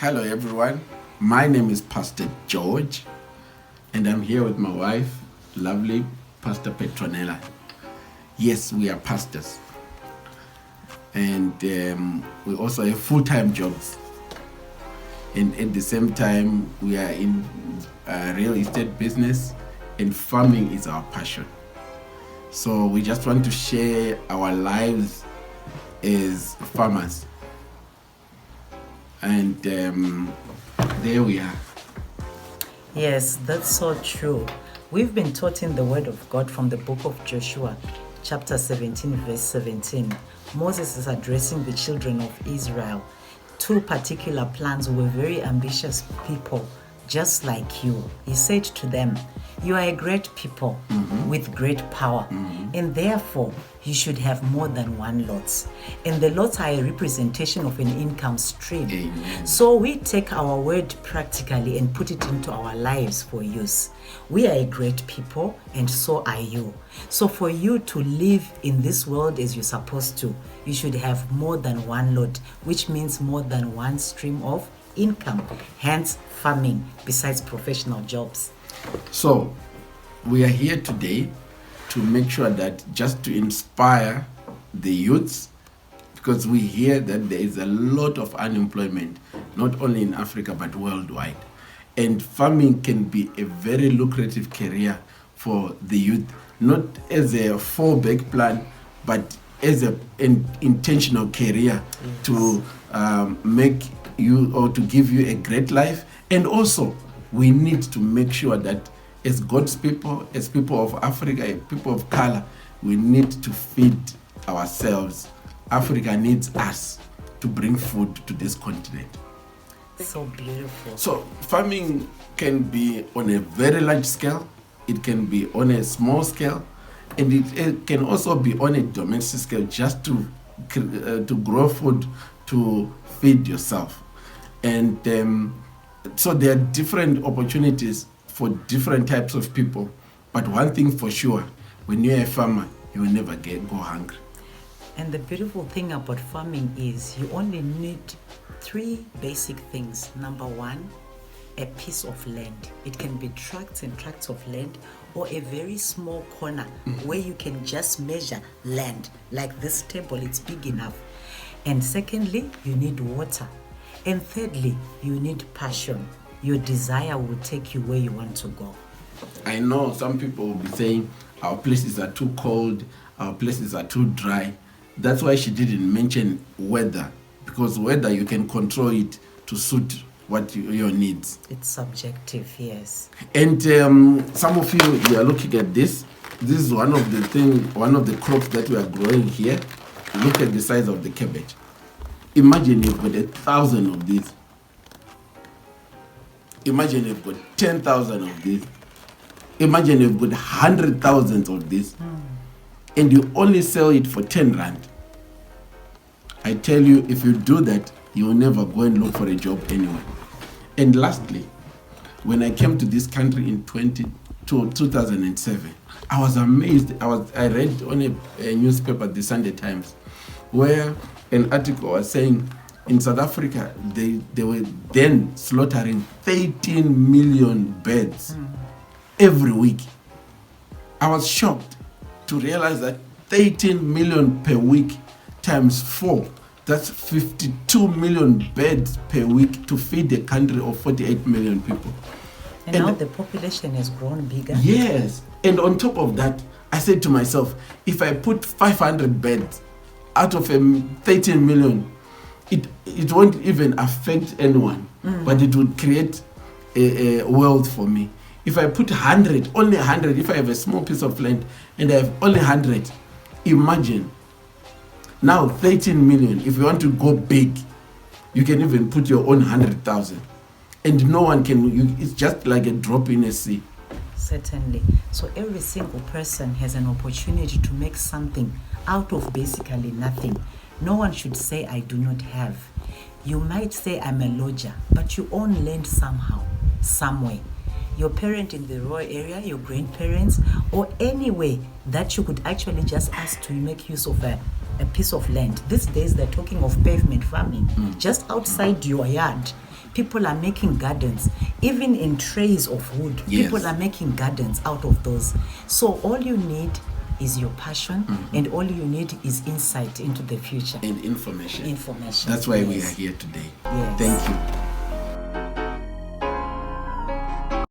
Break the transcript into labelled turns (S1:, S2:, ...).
S1: Hello everyone, my name is Pastor George and I'm here with my wife, lovely Pastor Petronella. Yes, we are pastors and we also have full-time jobs, and at the same time we are in real estate business and farming is our passion. So we just want to share our lives as farmers. And there we are.
S2: Yes, that's so true. We've been taught in the Word of God from the book of Joshua, chapter 17, verse 17. Moses is addressing the children of Israel. Two particular plans were very ambitious people, just like you. He said to them, "You are a great people with great power, and therefore you should have more than one lot." And the lots are a representation of an income stream.
S1: Amen.
S2: So we take our word practically and put it into our lives for use. We are a great people, and so are you. So for you to live in this world as you're supposed to, you should have more than one lot, which means more than one stream of income, hence farming, besides professional jobs.
S1: So we are here today to make sure that just to inspire the youths, because we hear that there is a lot of unemployment, not only in Africa but worldwide. And farming can be a very lucrative career for the youth, not as a fallback plan, but as an intentional career to make you or to give you a great life. And also we need to make sure that as God's people, as people of Africa, people of color, we need to feed ourselves. Africa needs us to bring food to this continent.
S2: So beautiful.
S1: So farming can be on a very large scale, it can be on a small scale, and it can also be on a domestic scale, just to grow food to feed yourself. And so there are different opportunities for different types of people. But one thing for sure, when you're a farmer, you will never go hungry.
S2: And the beautiful thing about farming is you only need three basic things. Number one, a piece of land. It can be tracts and tracts of land, or a very small corner where you can just measure land. Like this table, it's big enough. And secondly, you need water. And thirdly, you need passion. Your desire will take you where you want to go.
S1: I know some people will be saying our places are too cold, our places are too dry. That's why she didn't mention weather, because weather you can control it to suit what your needs.
S2: It's subjective, yes.
S1: And some of you are looking at this. This is one of the crops that we are growing here. Look at the size of the cabbage. Imagine you've got 1,000 of these. Imagine you've got 10,000 of these. Imagine you've got 100,000 of this. And you only sell it for 10 rand. I tell you, if you do that, you will never go and look for a job anywhere. And lastly, when I came to this country in 2007, I was amazed. I read on a newspaper, the Sunday Times, where an article was saying in South Africa, they were then slaughtering 13 million birds every week. I was shocked to realize that 13 million per week times 4, that's 52 million birds per week to feed a country of 48 million people.
S2: And now the population has grown bigger.
S1: Yes. And on top of that, I said to myself, if I put 500 birds out of 13 million, it won't even affect anyone, but it would create a wealth for me. If I put 100, only 100, if I have a small piece of land and I have only 100, imagine. Now 13 million, if you want to go big, you can even put your own 100,000. And no one can, it's just like a drop in a sea.
S2: Certainly. So every single person has an opportunity to make something out of basically nothing. No one should say, I do not have. You might say, I'm a lodger, but you own land somehow, somewhere. Your parent in the rural area, your grandparents, or any way that you could actually just ask to make use of a piece of land. These days they're talking of pavement farming. Just outside your yard, People are making gardens, even in trays of wood.
S1: Yes.
S2: People are making gardens out of those. So all you need is your passion, and all you need is insight into the future.
S1: And information.
S2: Information.
S1: That's why we
S2: Yes.
S1: are here today.
S2: Yes.
S1: Thank you.